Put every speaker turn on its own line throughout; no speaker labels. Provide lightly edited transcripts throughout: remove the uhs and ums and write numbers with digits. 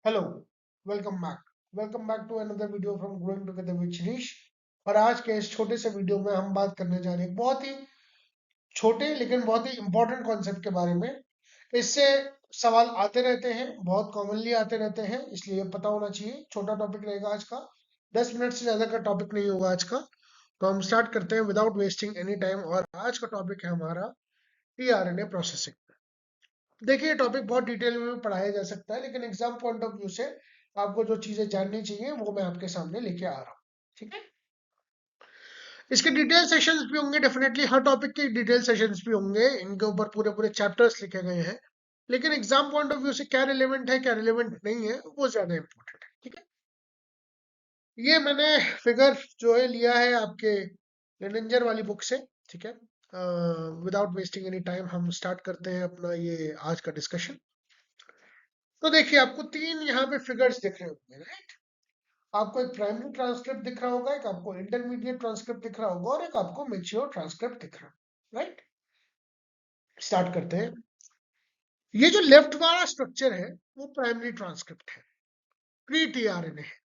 Hello, welcome back to another video from growing together with Shirish. और आज के इस छोटे से वीडियो में हम बात करने जा रहे हैं बहुत ही छोटे लेकिन बहुत ही इंपॉर्टेंट कॉन्सेप्ट के बारे में। इससे सवाल आते रहते हैं, बहुत कॉमनली आते रहते हैं, इसलिए पता होना चाहिए। छोटा टॉपिक रहेगा आज का, 10 मिनट से ज्यादा का टॉपिक नहीं होगा आज का। तो हम स्टार्ट करते हैं विदाउट वेस्टिंग एनी टाइम। और आज का टॉपिक है हमारा टीआरएनए प्रोसेसिंग। देखिए, टॉपिक बहुत डिटेल में पढ़ाया जा सकता है, लेकिन एग्जाम पॉइंट ऑफ व्यू से आपको जो चीजें जाननी चाहिए वो मैं आपके सामने लेके आ रहा हूँ। ठीक है, इसके डिटेल सेशंस भी होंगे, डेफिनेटली हर टॉपिक के डिटेल सेशंस भी होंगे, इनके ऊपर पूरे पूरे चैप्टर्स लिखे गए हैं। लेकिन एग्जाम पॉइंट ऑफ व्यू से क्या रिलेवेंट है क्या रिलेवेंट नहीं है वो ज्यादा इंपॉर्टेंट है। ठीक है, ये मैंने फिगर जो है लिया है आपके लेनेंजर वाली बुक से। ठीक है, विदाउट वेस्टिंग एनी टाइम हम स्टार्ट करते हैं अपना ये आज का डिस्कशन। तो देखिए, आपको तीन यहाँ पे फिगर्स दिख रहे होंगे, राइट। आपको एक प्राइमरी ट्रांसक्रिप्ट दिख रहा होगा, एक आपको इंटरमीडिएट ट्रांसक्रिप्ट दिख रहा होगा और एक आपको मैच्योर ट्रांसक्रिप्ट दिख रहा है, राइट। स्टार्ट करते हैं। ये जो लेफ्ट वाला स्ट्रक्चर है वो प्राइमरी ट्रांसक्रिप्ट है, प्री टीआरएनए है।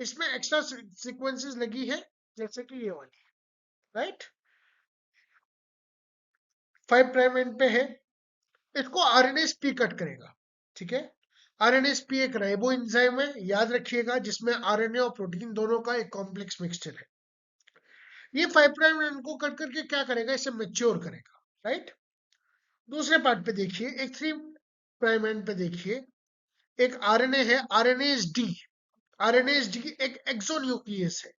इसमें एक्स्ट्रा सीक्वेंसेस लगी है, जैसे कि ये वाली, राइट। 5 प्राइम एंड पे है, इसको आरएनएस-पी कट करेगा। ठीक है, आरएनएस-पी एक राइबो एंजाइम है, याद रखिएगा, जिसमें आरएनए और प्रोटीन दोनों का एक कॉम्प्लेक्स मिक्सचर है। ये 5 प्राइम एंड को कट करके क्या करेगा, इसे मैच्योर करेगा, राइट। दूसरे पार्ट पे देखिए, एक 3 प्राइम एंड पे देखिए, एक आरएनए है, आरएनएस डी। आरएनएस डी एक एक्सोन्यूक्लियस है।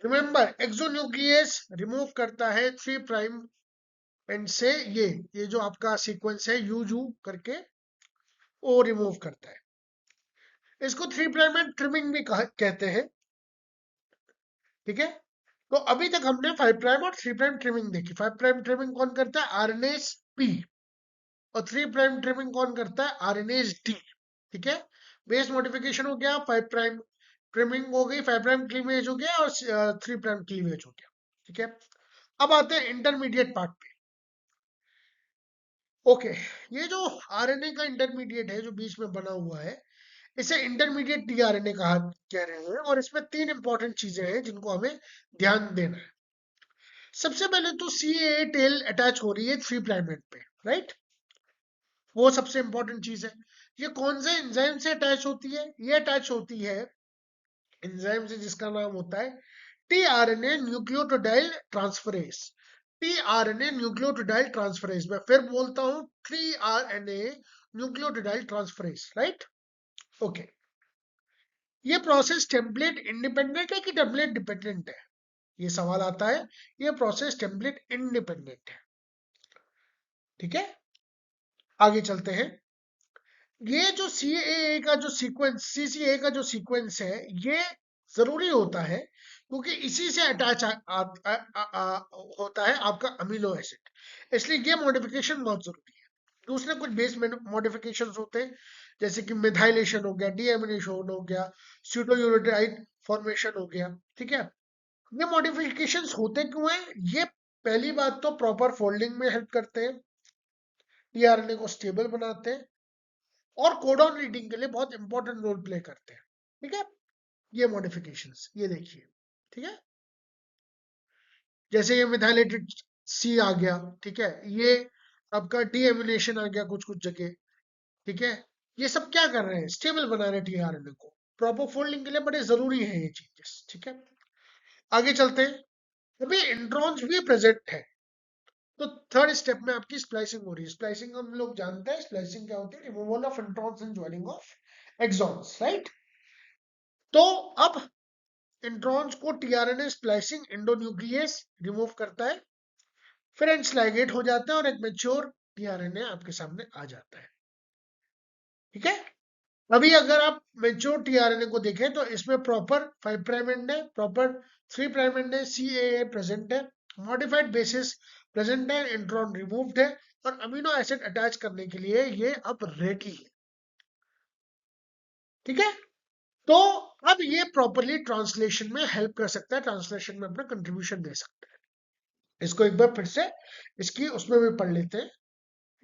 रिमेंबर, एक्सोन्यूक्लियस रिमूव करता है 3 प्राइम एंड से ये जो आपका सीक्वेंस है यूजू करके, वो रिमूव करता है। इसको 3 प्राइम एंड ट्रिमिंग भी कहते हैं। ठीक है, तो अभी तक हमने 5 प्राइम और 3 प्राइम ट्रिमिंग देखी। 5 प्राइम ट्रिमिंग कौन करता है, आरएनएस पी। और 3 प्राइम ट्रिमिंग कौन करता है, आरएनएस डी। ठीक है, बेस मॉडिफिकेशन हो गया, 5 प्राइम ट्रिमिंग हो गई, 5 प्राइम क्लीवेज हो गया और 3 प्राइम क्लीवेज हो गया। ठीक है, अब आते हैं इंटरमीडिएट पार्ट पे। ओके, ये जो आरएनए का इंटरमीडिएट है जो बीच में बना हुआ है, इसे इंटरमीडिएट टीआरएनए कह रहे हैं। और इसमें तीन इंपॉर्टेंट चीजें हैं जिनको हमें ध्यान देना है। सबसे पहले तो सीए टेल अटैच हो रही है 3 प्राइम एंड पे, राइट। वो सबसे इंपॉर्टेंट चीज है। ये कौन से एंजाइम से अटैच होती है, ये अटैच होती है एंजाइम से जिसका नाम होता है tRNA nucleotide transferase. TRNA nucleotide transferase, मैं फिर बोलता हूं, tRNA nucleotide transferase, right. Okay, ये प्रोसेस टेम्पलेट इंडिपेंडेंट है कि टेम्पलेट डिपेंडेंट है, ये सवाल आता है। ये प्रोसेस टेम्पलेट इंडिपेंडेंट है। ठीक है, आगे चलते हैं। ये जो सीएए का जो सीक्वेंस, सीसीए का जो सीक्वेंस है, ये जरूरी होता है क्योंकि इसी से अटैच होता है आपका अमीनो एसिड। इसलिए ये मॉडिफिकेशन बहुत जरूरी है। दूसरे कुछ बेस मॉडिफिकेशंस होते हैं, जैसे कि मिथाइलेशन हो गया, डीएमिनेशन हो गया, स्यूडोयूरेटाइड फॉर्मेशन हो गया। ठीक है, ये मॉडिफिकेशंस होते क्यों हैं, ये पहली बात तो प्रॉपर फोल्डिंग में हेल्प करते हैं, टीआरएनए को स्टेबल बनाते हैं और कोडॉन रीडिंग के लिए बहुत इंपॉर्टेंट रोल प्ले करते हैं। ठीक है, ये मॉडिफिकेशंस ये देखिए। ठीक है, जैसे ये मिथाइलेटेड सी आ गया, ठीक है, ये आपका डीएमिनेशन आ गया कुछ कुछ जगह। ठीक है, ये सब क्या कर रहे हैं, स्टेबल बना रहे हैं टीआरएनए को। प्रॉपर फोल्डिंग के लिए बड़े जरूरी है ये चीजेस। ठीक है, आगे चलते हैं। अभी इंट्रॉन्स भी प्रेजेंट है, तो थर्ड स्टेप में आपकी स्प्लाइसिंग हो रही है। स्प्लाइसिंग हम लोग जानते हैं, स्प्लाइसिंग क्या होती है, removal of introns and joining of exons, right. तो अब इंट्रॉन्स को टीआरएनए स्प्लाइसिंग एंडोन्यूक्लियस रिमूव करता है, फिर एंड्स लाइगेट हो जाता है और एक मैच्योर टीआरएनए आपके सामने आ जाता है। ठीक है, अभी अगर आप मैच्योर टीआरएनए को देखें तो इसमें प्रॉपर 5 प्राइम एंड है, प्रॉपर 3 प्राइम एंड है, सीएए प्रेजेंट है, मॉडिफाइड बेसिस प्रेजेंट है, इंट्रॉन रिमूव्ड है और अमीनो एसिड अटैच करने के लिए ये अब रेडी है। ठीक है, तो अब ये प्रॉपरली ट्रांसलेशन में हेल्प कर सकता है, ट्रांसलेशन में अपना कंट्रीब्यूशन दे सकता है। इसको एक बार फिर से इसकी उसमें भी पढ़ लेते हैं।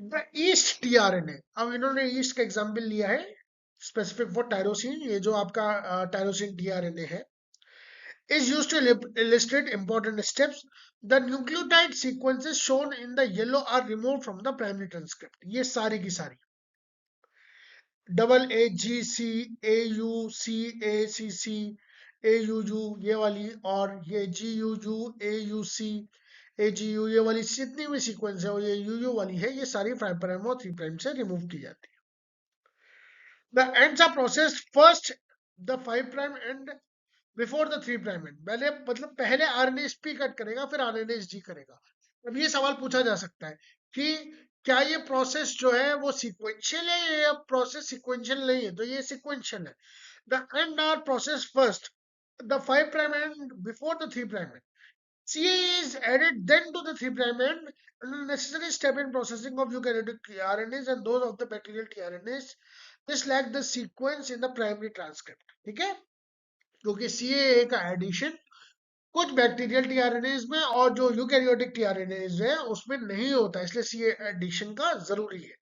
द ईस्ट टीआरएनए, अब इन्होंने ईस्ट का एग्जाम्पल लिया है, स्पेसिफिक फॉर टायरोसिन, ये जो आपका टायरोसिन टीआरएनए है, is used to illustrate important steps. The nucleotide sequences shown in the yellow are removed from the primary transcript. ये सारी की सारी double A G C A U C A C C A U U ये वाली, और ये G U U A U C A G U ये वाली जितनी भी सीक्वेंस है, और ये यू यू वाली है, ये सारी 5 प्राइम और 3 प्राइम से रिमूव की जाती है. The ends are processed first. The 5 prime end before the 3 prime and, पहले मतलब पहले आरएनए पी कट करेगा, फिर आरएनए जी करेगा. अब ये सवाल पूछा जा सकता है कि क्या ये प्रोसेस जो है वो सीक्वेंशियल है या प्रोसेस सीक्वेंशियल नहीं है. तो ये सीक्वेंशियल है. The end are process first, the 5 prime end before the 3 prime end. CA is added then to the 3 prime end, and the necessary step in processing of eukaryotic RNAs and those of the bacterial tRNAs. This lack the sequence in the primary transcript. ठीक है, क्योंकि CAA का addition कुछ bacterial टीआरएनएज में और जो eukaryotic टीआरएनएज है उसमें नहीं होता, इसलिए सीए एडिशन का जरूरी है.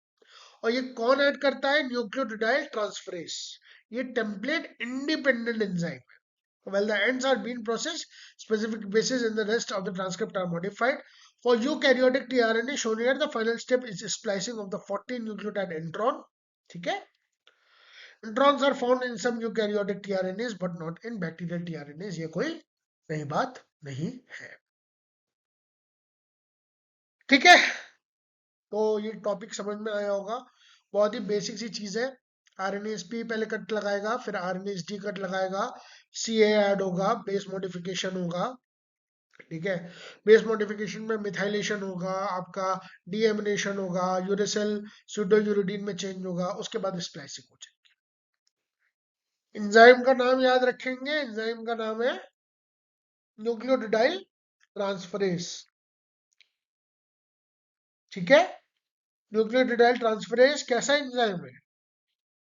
और ये कौन ऐड करता है? Nucleotide transferase. ये टेम्पलेट इंडिपेंडेंट एंजाइम है. While the ends are being processed, specific bases in the rest of the transcript are modified. For eukaryotic tRNA shown here, the final step is splicing of the 14 nucleotide intron. ठीक है, introns are found in some eukaryotic tRNAs but not in bacterial tRNAs. ये कोई नई बात नहीं है. ठीक है, तो ये टॉपिक समझ में आया होगा. बहुत ही बेसिक सी चीज है. आरएनएसपी पहले कट लगाएगा, फिर आरएनएसडी कट लगाएगा, सीए ऐड होगा, बेस मॉडिफिकेशन होगा. ठीक है, बेस मॉडिफिकेशन में मिथाइलेशन होगा, आपका डीएमिनेशन होगा, यूरेसिल स्यूडो यूरिडीन में चेंज होगा, उसके बाद स्प्लाइसिंग हो जाएगी. एंजाइम का नाम याद रखेंगे. एंजाइम का नाम है न्यूक्लियोटाइड ट्रांसफरेज. ठीक है, न्यूक्लियोटाइड ट्रांसफरेज कैसा एंजाइम है?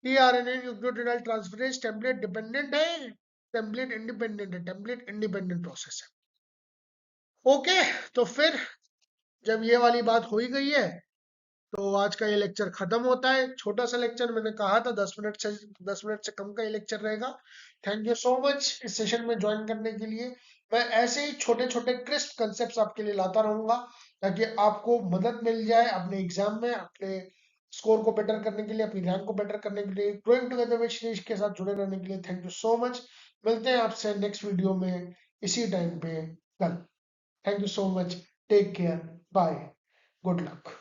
TRNA nucleotide transferase template dependent है, टेम्पलेट इंडिपेंडेंट है, टेम्पलेट इंडिपेंडेंट प्रोसेस है. ओके, तो फिर जब ये वाली बात हो ही गई है तो आज का ये लेक्चर खत्म होता है. छोटा सा लेक्चर, मैंने कहा था 10 मिनट से कम का ये लेक्चर रहेगा. थैंक यू सो मच इस सेशन में ज्वाइन करने के लिए. मैं ऐसे ही छोटे छोटे क्रिस्प कंसेप्ट आपके लिए लाता रहूंगा ताकि आपको मदद मिल जाए अपने एग्जाम में, अपने स्कोर को बेटर करने के लिए, अपनी रैंक को बेटर करने के लिए. ग्रोइंग टुगेदर विद श्रीश के साथ जुड़े रहने के लिए थैंक यू सो मच. मिलते हैं आपसे नेक्स्ट वीडियो में इसी टाइम पे कल. Thank you so much. Take care. Bye. Good luck.